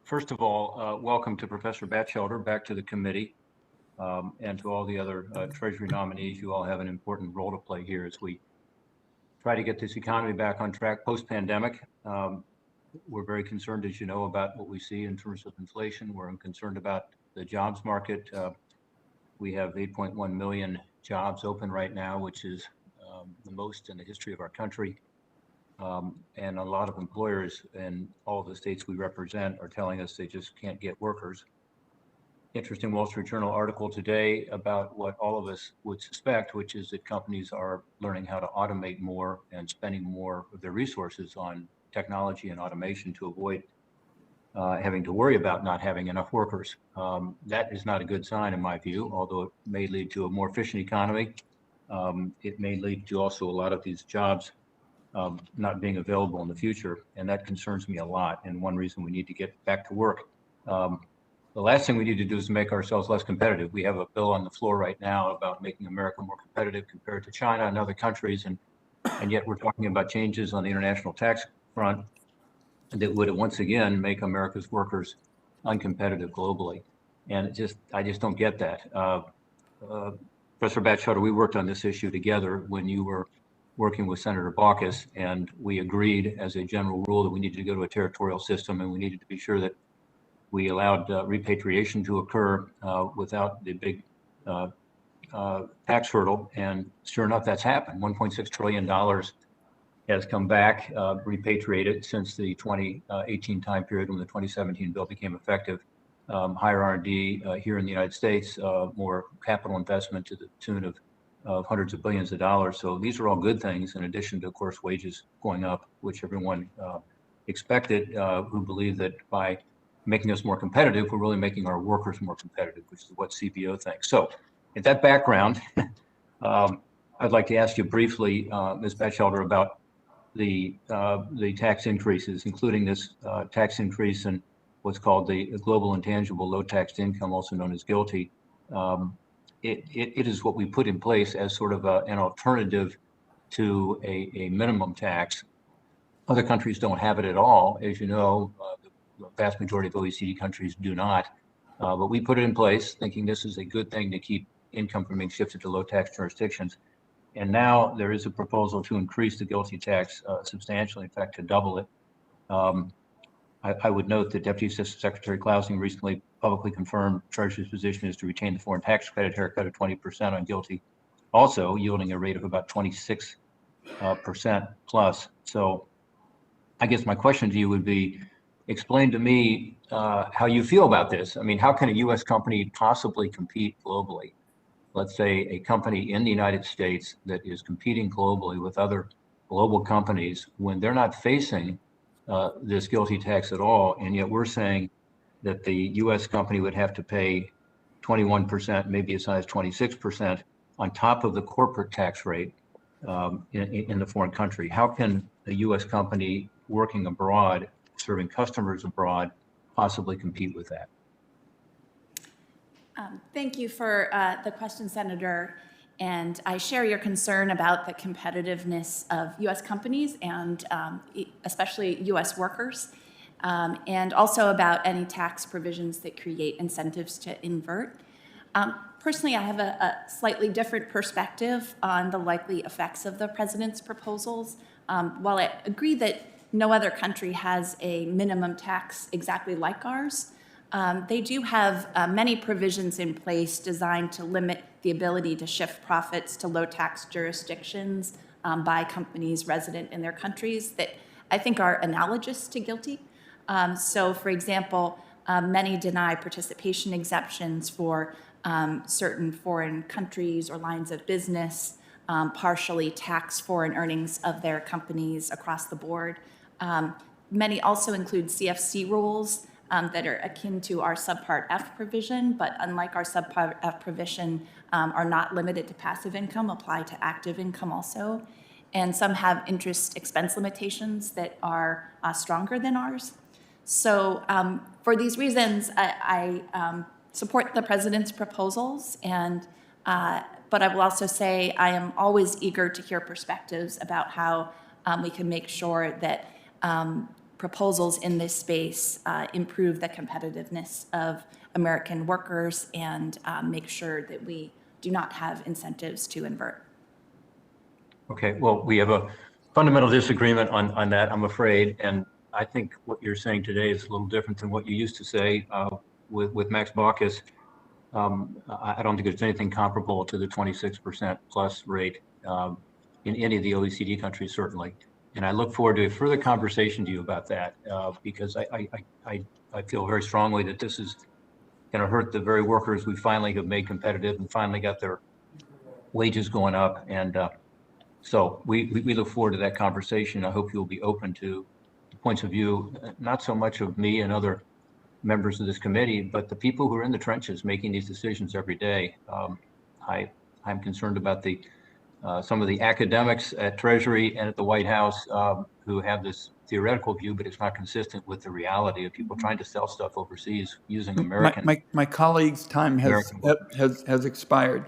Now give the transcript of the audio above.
First of all, welcome to Professor Batchelder, back to the committee, and to all the other Treasury nominees. You all have an important role to play here as we try to get this economy back on track post-pandemic. We're very concerned, as you know, about what we see in terms of inflation. We're concerned about the jobs market. We have 8.1 million jobs open right now, which is the most in the history of our country. And a lot of employers in all of the states we represent are telling us they just can't get workers. Interesting Wall Street Journal article today about what all of us would suspect, which is that companies are learning how to automate more and spending more of their resources on technology and automation to avoid having to worry about not having enough workers. That is not a good sign in my view, although it may lead to a more efficient economy. It may lead to also a lot of these jobs not being available in the future, and that concerns me a lot, and one reason we need to get back to work. The last thing we need to do is make ourselves less competitive. We have a bill on the floor right now about making America more competitive compared to China and other countries, and yet we're talking about changes on the international tax front that would once again make America's workers uncompetitive globally. And I just don't get that. Professor Batchelder, we worked on this issue together when you were working with Senator Baucus, and we agreed as a general rule that we needed to go to a territorial system, and we needed to be sure that we allowed repatriation to occur without the big tax hurdle. And sure enough, that's happened. $1.6 trillion has come back, repatriated since the 2018 time period when the 2017 bill became effective. Higher R&D here in the United States, more capital investment to the tune of hundreds of billions of dollars. So these are all good things, in addition to, of course, wages going up, which everyone expected, who believe that by making us more competitive, we're really making our workers more competitive, which is what CBO thinks. So at that background, I'd like to ask you briefly, Ms. Batchelder, about the tax increases, including this tax increase in what's called the global intangible low taxed income, also known as GILTI. It is what we put in place as sort of an alternative to a minimum tax. Other countries don't have it at all. As you know, the vast majority of OECD countries do not. But we put it in place thinking this is a good thing to keep income from being shifted to low tax jurisdictions. And now there is a proposal to increase the GILTI tax substantially, in fact, to double it. I would note that Deputy Assistant Secretary Klausing recently publicly confirmed Treasury's position is to retain the foreign tax credit haircut of 20% on GILTI, also yielding a rate of about 26% plus. So I guess my question to you would be, explain to me how you feel about this. I mean, how can a U.S. company possibly compete globally? Let's say a company in the United States that is competing globally with other global companies when they're not facing this GILTI tax at all, and yet we're saying that the U.S. company would have to pay 21%, maybe as high as 26% on top of the corporate tax rate in the foreign country. How can a U.S. company working abroad, serving customers abroad, possibly compete with that? Thank you for the question, Senator. And I share your concern about the competitiveness of U.S. companies and especially U.S. workers, and also about any tax provisions that create incentives to invert. Personally, I have a slightly different perspective on the likely effects of the president's proposals. While I agree that no other country has a minimum tax exactly like ours, they do have many provisions in place designed to limit the ability to shift profits to low tax jurisdictions by companies resident in their countries that I think are analogous to GILTI. So, for example, many deny participation exemptions for certain foreign countries or lines of business, partially tax foreign earnings of their companies across the board. Many also include CFC rules that are akin to our Subpart F provision, but unlike our Subpart F provision, are not limited to passive income, apply to active income also. And some have interest expense limitations that are stronger than ours. So for these reasons, I support the president's proposals, and but I will also say I am always eager to hear perspectives about how we can make sure that proposals in this space improve the competitiveness of American workers and make sure that we do not have incentives to invert. Okay, well, we have a fundamental disagreement on that, I'm afraid. And I think what you're saying today is a little different than what you used to say with Max Baucus. I don't think there's anything comparable to the 26% plus rate in any of the OECD countries, certainly. And I look forward to a further conversation to you about that because I feel very strongly that this is going to hurt the very workers we finally have made competitive and finally got their wages going up. And so we look forward to that conversation. I hope you'll be open to the points of view, not so much of me and other members of this committee, but the people who are in the trenches making these decisions every day. I'm concerned about the some of the academics at Treasury and at the White House who have this theoretical view, but it's not consistent with the reality of people trying to sell stuff overseas using American. My colleague's time has expired.